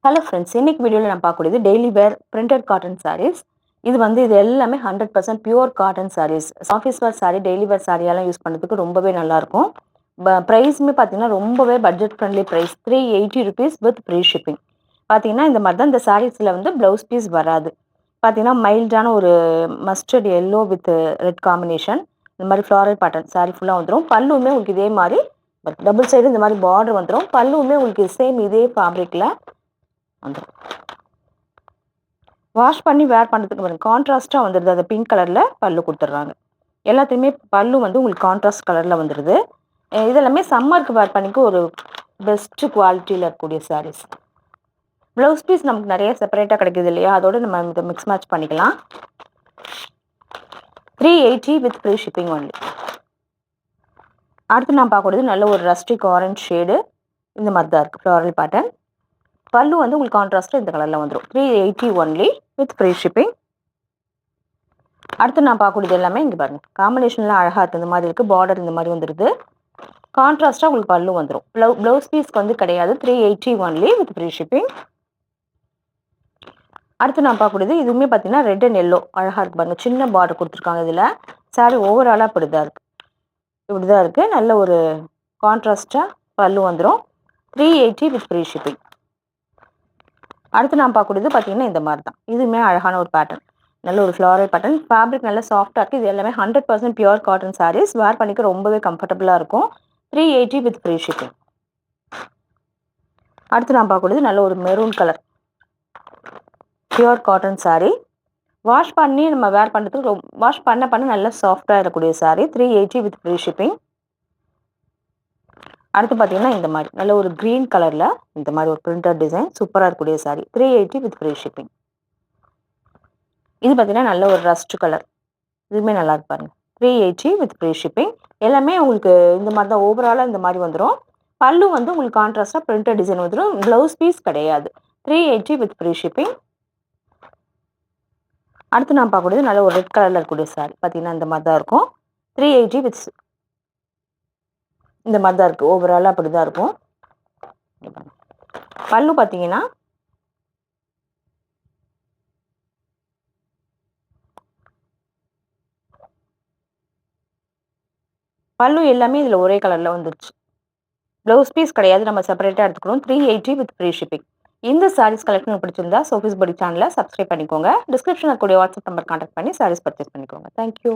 Hello friends, இன்னைக்கு வீடியோவில் நான் பார்க்கக்கூடியது daily wear printed cotton sarees. இது எல்லாமே 100% pure cotton sarees. Office wear saree, daily wear சாரியெல்லாம் யூஸ் பண்ணுறதுக்கு ரொம்பவே நல்லாயிருக்கும். ப்ரைஸுமே பார்த்தீங்கன்னா ரொம்பவே budget friendly price. 380 rupees with free shipping. பார்த்தீங்கன்னா இந்த மாதிரி தான் இந்த சாரீஸில் ப்ளவுஸ் பீஸ் வராது. பார்த்தீங்கன்னா மைல்டான ஒரு mustard yellow with red combination. இந்த மாதிரி ஃப்ளாரல் பேட்டர்ன் சாரீ ஃபுல்லாக வந்துடும். பல்லுமே உங்களுக்கு இதே மாதிரி டபுள் சைடு இந்த மாதிரி பார்டர் வந்துடும். பல்லுமே உங்களுக்கு சேம் இதே ஃபேப்ரிக்கில் வந்துடும். வாஷ் பண்ணி வேர் பண்ணுறதுக்கு பாருங்க, கான்ட்ராஸ்ட்டாக வந்துடுது. அது பிங்க் கலரில் பல்லு கொடுத்துட்றாங்க. எல்லாத்தையுமே பல்லு உங்களுக்கு கான்ட்ராஸ்ட் கலரில் வந்துடுது. இதெல்லாமே சம்மருக்கு வேர் பண்ணிக்க ஒரு பெஸ்ட்டு குவாலிட்டியில் இருக்கக்கூடிய சாரீஸ். ப்ளவுஸ் பீஸ் நமக்கு நிறைய செப்பரேட்டாக கிடைக்குது இல்லையா, அதோடு நம்ம இதை மிக்ஸ் மேட்ச் பண்ணிக்கலாம். 380 வித் ஃப்ரீ ஷிப்பிங் ஒன்லி. அடுத்து நான் பார்க்கக்கூடியது நல்ல ஒரு ரஸ்டிக் ஆரஞ்ச் ஷேடு. இந்த மாதிரி தான் இருக்குது ஃப்ளாரல் பேட்டர்ன். பல்லு உங்களுக்கு கான்ட்ராஸ்ட்டாக இந்த கலரில் வந்துடும். 380 ஒன்லி வித் ஃப்ரீ ஷிப்பிங். அடுத்து நான் பார்க்கக்கூடியது எல்லாமே இங்கே பாருங்கள், காம்பினேஷன்லாம் அழகாக இருக்குது. இந்த மாதிரி இருக்குது, பார்டர் இந்த மாதிரி வந்துடுது. கான்ட்ராஸ்ட்டாக உங்களுக்கு பல்லு வந்துடும். ப்ளவுஸ் பீஸ்க்கு கிடையாது. 380 ஒன்லி வித் ஃப்ரீ ஷிப்பிங். அடுத்து நான் பார்க்கக்கூடியது இதுவுமே பார்த்தீங்கன்னா ரெட் அண்ட் எல்லோ அழகாக இருக்குது பாருங்கள். சின்ன பார்டர் கொடுத்துருக்காங்க. இதில் சாரி ஓவராலாக இப்படி தான் இருக்குது. நல்ல ஒரு கான்ட்ராஸ்ட்டாக பல்லு வந்துடும். 380 வித் ஃப்ரீ ஷிப்பிங். அடுத்து நான் பார்க்கக்கூடியது பார்த்தீங்கன்னா இந்த மாதிரி தான். இதுவுமே அழகான ஒரு பேட்டர்ன். நல்ல ஒரு ஃப்ளாரல் பேட்டர்ன். ஃபேப்ரிக் நல்லா சாஃப்டாக இருக்குது. இது எல்லாமே 100% பியூர் காட்டன் சாரீஸ். வேர் பண்ணிக்க ரொம்பவே கம்ஃபர்டபுளாக இருக்கும். 380 வித் ஃப்ரீ ஷிப்பிங். அடுத்து நான் பார்க்கக்கூடியது நல்ல ஒரு maroon colour pure cotton sari. Wash பண்ணி நம்ம வேர் பண்ணுறதுக்கு வாஷ் பண்ண நல்லா சாஃப்டாக இருக்கக்கூடிய சாரீ. 380 with free shipping. அடுத்து பார்த்தீங்கன்னா இந்த மாதிரி நல்ல ஒரு க்ரீன் கலரில் இந்த மாதிரி ஒரு பிரிண்டட் டிசைன் சூப்பராக இருக்கக்கூடிய சாரீ. 380 with free shipping. இது பார்த்தீங்கன்னா நல்ல ஒரு ரஸ்ட் கலர். இதுவுமே நல்லா இருக்கு பாருங்க. 380 வித் ஃப்ரீ ஷிப்பிங். எல்லாமே உங்களுக்கு இந்த மாதிரி தான் ஓவராலாக இந்த மாதிரி வந்துடும். பல்லு உங்களுக்கு கான்ட்ராஸ்டாக பிரிண்டட் டிசைன் வந்துடும். ப்ளவுஸ் பீஸ் கிடையாது. 380 வித் ஃப்ரீ ஷிப்பிங். அடுத்து நான் பார்க்கக்கூடியது நல்ல ஒரு ரெட் கலரில் இருக்கக்கூடிய சாரீ. பார்த்தீங்கன்னா இந்த மாதிரி தான் இருக்கும். 380 வித் இந்த மாதிரி தான் இருக்குது. ஓவராலாக அப்படி தான் இருக்கும். பல்லு பார்த்தீங்கன்னா பல்லு எல்லாமே இதில் ஒரே கலரில் வந்துருச்சு. ப்ளவுஸ் பீஸ் கிடையாது, நம்ம செப்பரேட்டாக எடுத்துக்கணும். 380 வித் ஃப்ரீ ஷிப்பிங். இந்த சாரீஸ் கலெக்ஷன் பிடிச்சிருந்தா சோஃபிஸ் படி சேனலை சப்ஸ்கிரைப் பண்ணிக்கோங்க. டிஸ்கிரிப்ஷனில் இருக்கக்கூடிய வாட்ஸ்அப் நம்பர் கான்டாக்ட் பண்ணி சாரீஸ் பர்ச்சேஸ் பண்ணிக்கோங்க. தேங்க்யூ.